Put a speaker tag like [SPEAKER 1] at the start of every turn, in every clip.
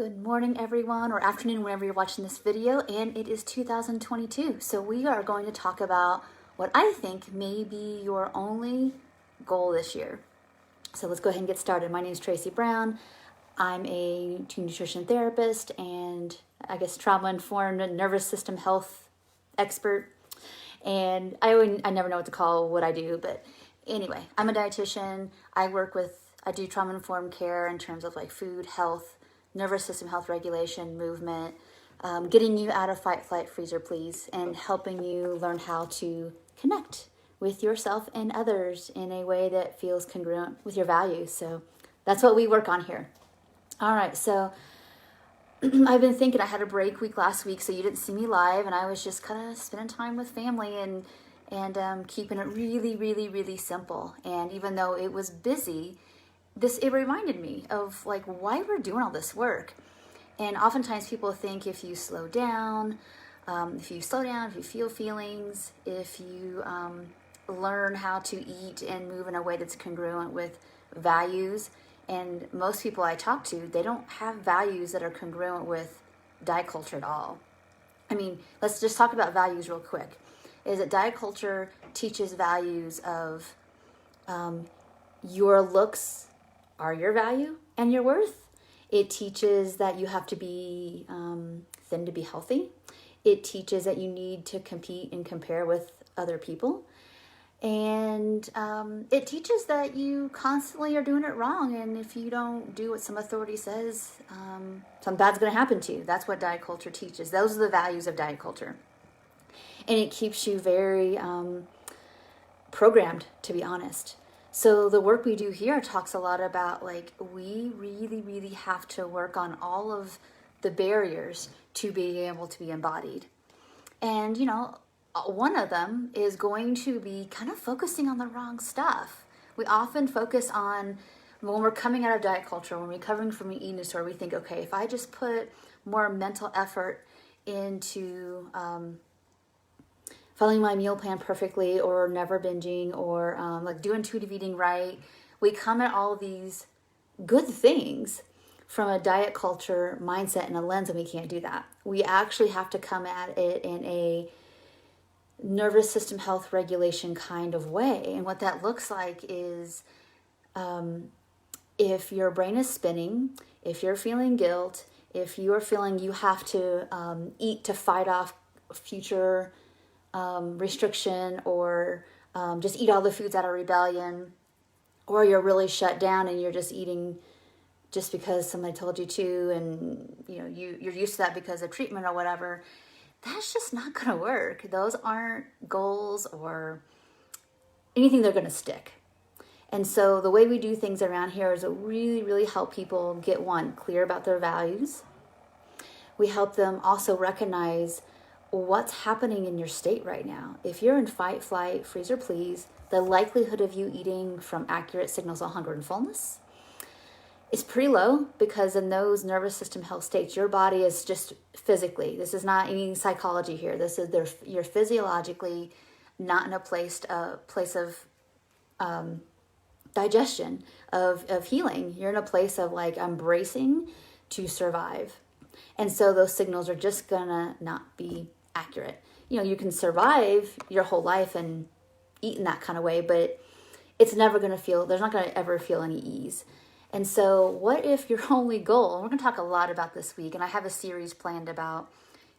[SPEAKER 1] Good morning, everyone, or afternoon, whenever you're watching this video, and it is 2022. So we are going to talk about what I think may be your only goal this year. So let's go ahead and get started. My name is Tracy Brown. I'm a teen nutrition therapist and I guess trauma-informed nervous system health expert. And I never know what to call what I do, but anyway, I'm a dietitian. I do trauma-informed care in terms of like food, health, nervous system health regulation, movement, getting you out of fight, flight, freeze, or please, and helping you learn how to connect with yourself and others in a way that feels congruent with your values. So that's what we work on here. All right, so I've been thinking, I had a break week last week, so you didn't see me live, and I was just kind of spending time with family and keeping it really, really, really simple. And even though it was busy, it reminded me of like why we're doing all this work. And oftentimes people think if you slow down, if you feel feelings, if you learn how to eat and move in a way that's congruent with values. And most people I talk to, they don't have values that are congruent with diet culture at all. I mean, let's just talk about values real quick. Is that diet culture teaches values of your looks are your value and your worth. It teaches that you have to be thin to be healthy. It teaches that you need to compete and compare with other people. And it teaches that you constantly are doing it wrong. And if you don't do what some authority says, something bad's going to happen to you. That's what diet culture teaches. Those are the values of diet culture. And it keeps you very programmed, to be honest. So the work we do here talks a lot about like we really, really have to work on all of the barriers to being able to be embodied. And, you know, one of them is going to be kind of focusing on the wrong stuff. We often focus on, when we're coming out of diet culture, when we're recovering from an eating disorder, we think, okay, if I just put more mental effort into following my meal plan perfectly, or never binging, or like doing intuitive eating right, we come at all these good things from a diet culture mindset and a lens, and we can't do that. We actually have to come at it in a nervous system health regulation kind of way. And what that looks like is if your brain is spinning, if you're feeling guilt, if you're feeling you have to eat to fight off future restriction, or just eat all the foods out of rebellion, or you're really shut down and you're just eating just because somebody told you to, and you know you're used to that because of treatment or whatever, that's just not going to work. Those aren't goals or anything they're going to stick. And so the way we do things around here is to really, really help people get clear about their values. We help them also recognize what's happening in your state right now. If you're in fight, flight, freeze, or please, the likelihood of you eating from accurate signals of hunger and fullness is pretty low, because in those nervous system health states, your body is just physically, this is not any psychology here, this is you're physiologically not in a place of digestion, of healing. You're in a place of like, I'm bracing to survive. And so those signals are just gonna not be accurate. You know, you can survive your whole life and eat in that kind of way, but it's never going to there's not going to ever feel any ease. And so what if your only goal, and we're going to talk a lot about this week, and I have a series planned about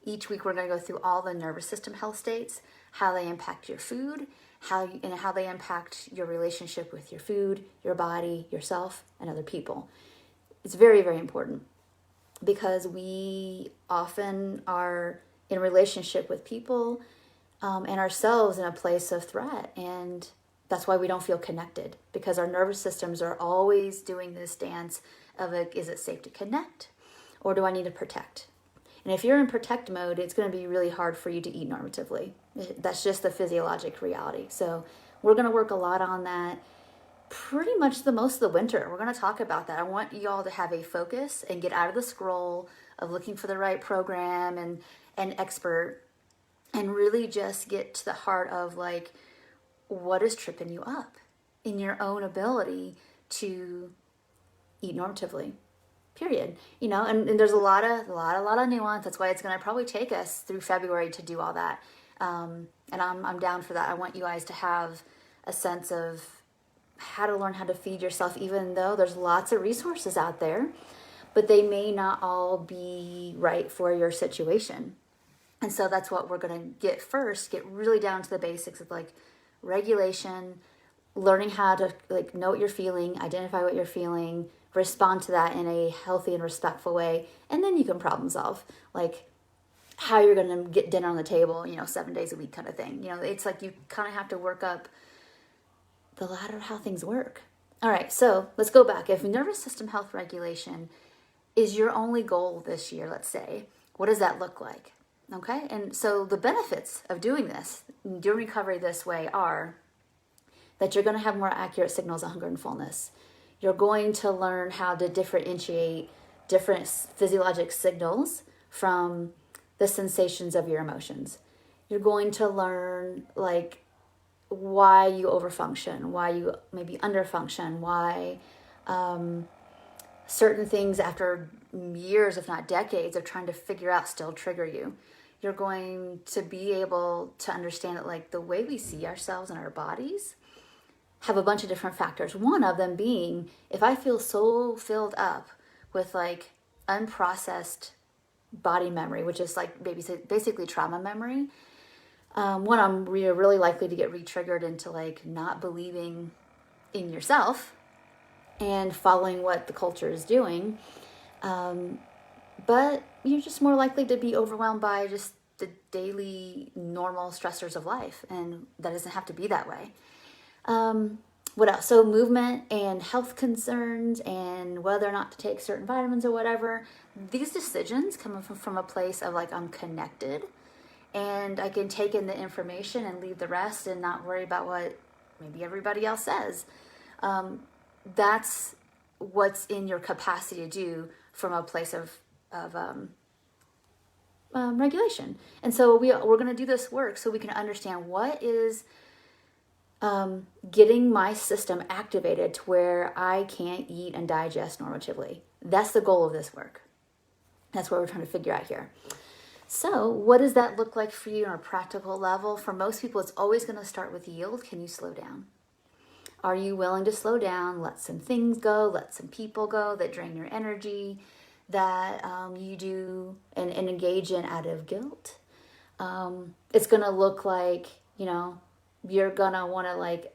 [SPEAKER 1] each week we're going to go through all the nervous system health states, how they impact your food, how they impact your relationship with your food, your body, yourself, and other people. It's very, very important, because we often are in relationship with people and ourselves in a place of threat. And that's why we don't feel connected, because our nervous systems are always doing this dance of, is it safe to connect, or do I need to protect? And if you're in protect mode, it's going to be really hard for you to eat normatively. That's just the physiologic reality. So we're going to work a lot on that pretty much most of the winter. We're going to talk about that. I want you all to have a focus and get out of the scroll of looking for the right program and expert, and really just get to the heart of like, what is tripping you up in your own ability to eat normatively. period. And there's a lot of nuance. That's why it's going to probably take us through February to do all that. And I'm down for that. I want you guys to have a sense of how to learn how to feed yourself, even though there's lots of resources out there, but they may not all be right for your situation. And so that's what we're going to get first, get really down to the basics of like regulation, learning how to like know what you're feeling, identify what you're feeling, respond to that in a healthy and respectful way. And then you can problem solve, like how you're going to get dinner on the table, 7 days a week kind of thing. It's like you kind of have to work up the ladder of how things work. All right, so let's go back. If nervous system health regulation is your only goal this year, let's say, what does that look like? Okay, and so the benefits of doing this, doing recovery this way, are that you're going to have more accurate signals of hunger and fullness. You're going to learn how to differentiate different physiologic signals from the sensations of your emotions. You're going to learn like why you overfunction, why you maybe underfunction, why certain things after years, if not decades, of trying to figure out still trigger you. You're going to be able to understand that like the way we see ourselves and our bodies have a bunch of different factors. One of them being, if I feel so filled up with like unprocessed body memory, which is like basically trauma memory, I'm really likely to get re-triggered into like not believing in yourself and following what the culture is doing. But you're just more likely to be overwhelmed by just the daily normal stressors of life. And that doesn't have to be that way. What else? So movement and health concerns and whether or not to take certain vitamins or whatever. These decisions come from a place of like, I'm connected and I can take in the information and leave the rest and not worry about what maybe everybody else says. That's what's in your capacity to do from a place of regulation. And so we're going to do this work so we can understand what is getting my system activated to where I can't eat and digest normatively. That's the goal of this work. That's what we're trying to figure out here. So what does that look like for you on a practical level? For most people, it's always going to start with yield. Can you slow down? Are you willing to slow down, let some things go, let some people go that drain your energy, that you do and engage in out of guilt? It's going to look like, you're going to want to like,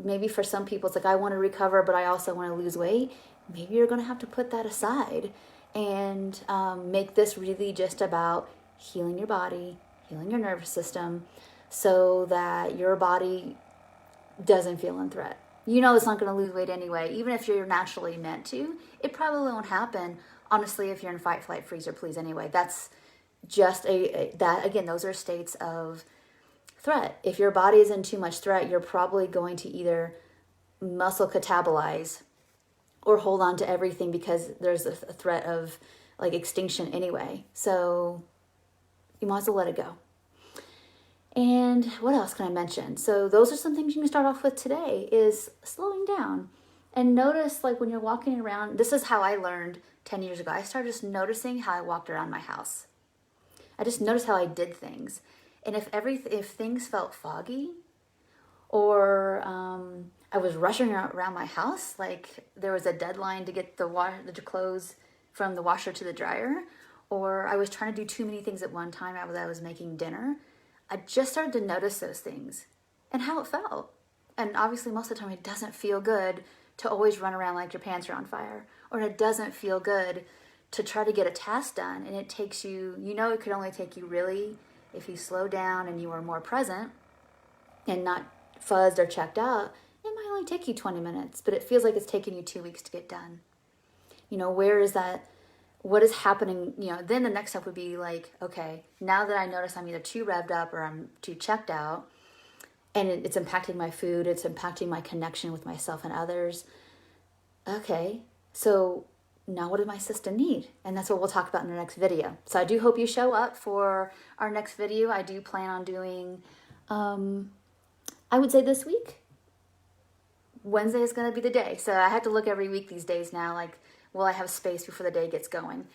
[SPEAKER 1] maybe for some people, it's like, I want to recover, but I also want to lose weight. Maybe you're going to have to put that aside and make this really just about healing your body, healing your nervous system, so that your body doesn't feel in threat. It's not going to lose weight anyway. Even if you're naturally meant to, it probably won't happen, honestly, if you're in fight, flight, freeze, or please anyway. That's just those are states of threat. If your body is in too much threat, you're probably going to either muscle catabolize or hold on to everything because there's a threat of like extinction anyway. So you might as well let it go. And what else can I mention? So those are some things you can start off with today, is slowing down. And notice, like when you're walking around, this is how I learned 10 years ago. I started just noticing how I walked around my house. I just noticed how I did things. And if things felt foggy, or I was rushing around my house, like there was a deadline to get the clothes from the washer to the dryer, or I was trying to do too many things at one time as I was making dinner, I just started to notice those things and how it felt. And obviously most of the time it doesn't feel good to always run around like your pants are on fire, or it doesn't feel good to try to get a task done. And it takes you, it could only take you really, if you slow down and you are more present and not fuzzed or checked out, it might only take you 20 minutes, but it feels like it's taking you 2 weeks to get done. Where is that? What is happening? Then the next step would be like, okay, now that I notice I'm either too revved up or I'm too checked out, and it's impacting my food, it's impacting my connection with myself and others. Okay, so now what does my system need? And that's what we'll talk about in the next video. So I do hope you show up for our next video. I do plan on doing, I would say this week, Wednesday is going to be the day. So I have to look every week these days now, like will I have space before the day gets going?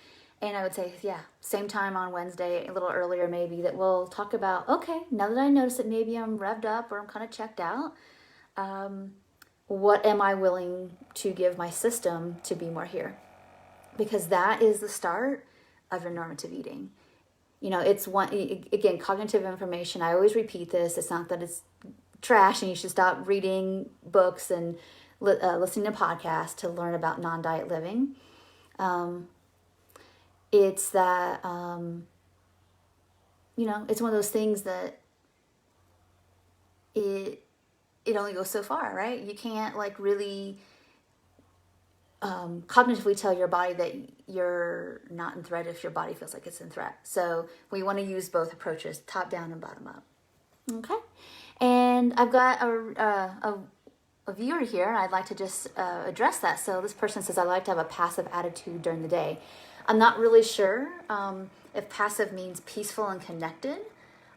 [SPEAKER 1] And I would say, yeah, same time on Wednesday, a little earlier maybe, that we'll talk about, okay, now that I notice that maybe I'm revved up or I'm kind of checked out, what am I willing to give my system to be more here? Because that is the start of your normative eating. You know, it's one, again, cognitive information. I always repeat this. It's not that it's trash and you should stop reading books and listening to podcasts to learn about non-diet living. It's that, you know, it's one of those things that it only goes so far, right? You can't like really cognitively tell your body that you're not in threat if your body feels like it's in threat. So we want to use both approaches, top down and bottom up. Okay. And I've got a viewer here, and I'd like to just address that. So this person says, I like to have a passive attitude during the day. I'm not really sure if passive means peaceful and connected,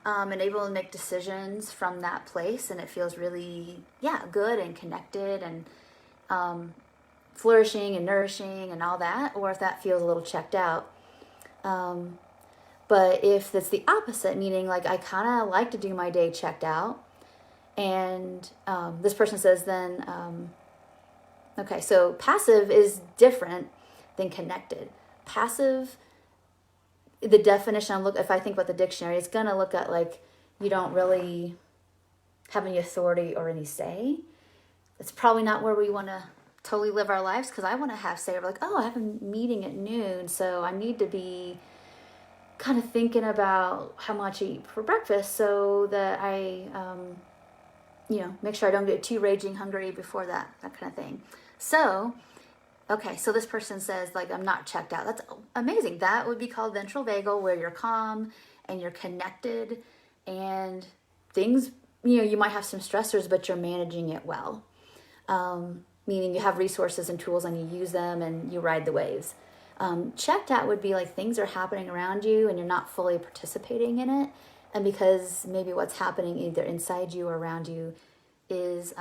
[SPEAKER 1] and able to make decisions from that place, and it feels really, good and connected and flourishing and nourishing and all that, or if that feels a little checked out. But if that's the opposite, meaning like I kind of like to do my day checked out, and this person says then, okay, so passive is different than connected. Passive, the definition, if I think about the dictionary, it's going to look at like you don't really have any authority or any say. It's probably not where we want to totally live our lives, because I want to have say, like, oh, I have a meeting at noon, so I need to be kind of thinking about how much I eat for breakfast so that I, make sure I don't get too raging hungry before that kind of thing. So, okay, so this person says, like, I'm not checked out. That's amazing. That would be called ventral vagal, where you're calm and you're connected and things, you might have some stressors, but you're managing it well. Meaning you have resources and tools and you use them and you ride the waves. Checked out would be like things are happening around you and you're not fully participating in it. And because maybe what's happening either inside you or around you is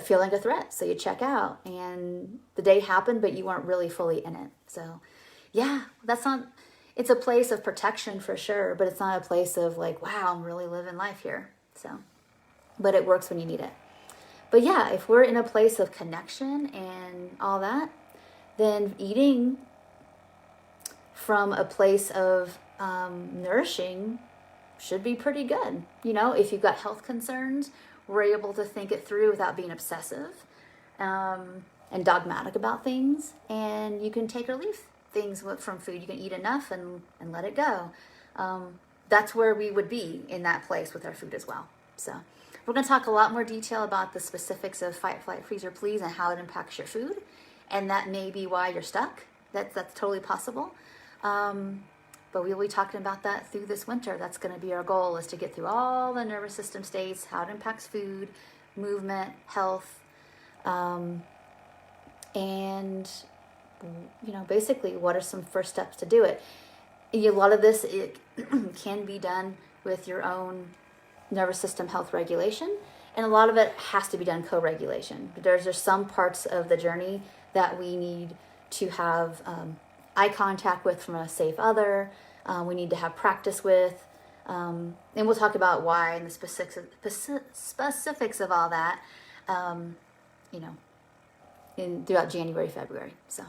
[SPEAKER 1] feeling a threat. So you check out and the day happened, but you weren't really fully in it. So yeah, it's a place of protection for sure, but it's not a place of like, wow, I'm really living life here. So, but it works when you need it. But yeah, if we're in a place of connection and all that, then eating from a place of nourishing should be pretty good. If you've got health concerns, we're able to think it through without being obsessive and dogmatic about things. And you can take or leave things from food. You can eat enough and let it go. That's where we would be in that place with our food as well. So we're going to talk a lot more detail about the specifics of fight, flight, freeze, or please and how it impacts your food. And that may be why you're stuck. That's totally possible. But we'll be talking about that through this winter. That's going to be our goal, is to get through all the nervous system states, how it impacts food, movement, health, and, basically what are some first steps to do it. A lot of this it can be done with your own nervous system health regulation, and a lot of it has to be done co-regulation. There's just some parts of the journey that we need to have eye contact with from a safe other. We need to have practice with, and we'll talk about why and the specifics of all that, throughout January, February. So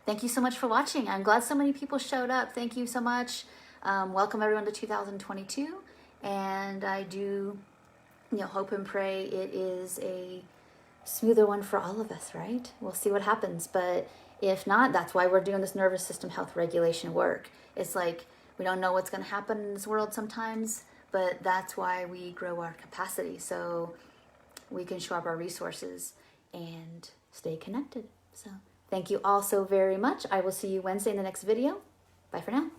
[SPEAKER 1] thank you so much for watching. I'm glad so many people showed up. Thank you so much. Welcome everyone to 2022. And I do, hope and pray it is a smoother one for all of us, right? We'll see what happens. But if not, that's why we're doing this nervous system health regulation work. It's like we don't know what's going to happen in this world sometimes, but that's why we grow our capacity so we can show up our resources and stay connected. So thank you all so very much. I will see you Wednesday in the next video. Bye for now.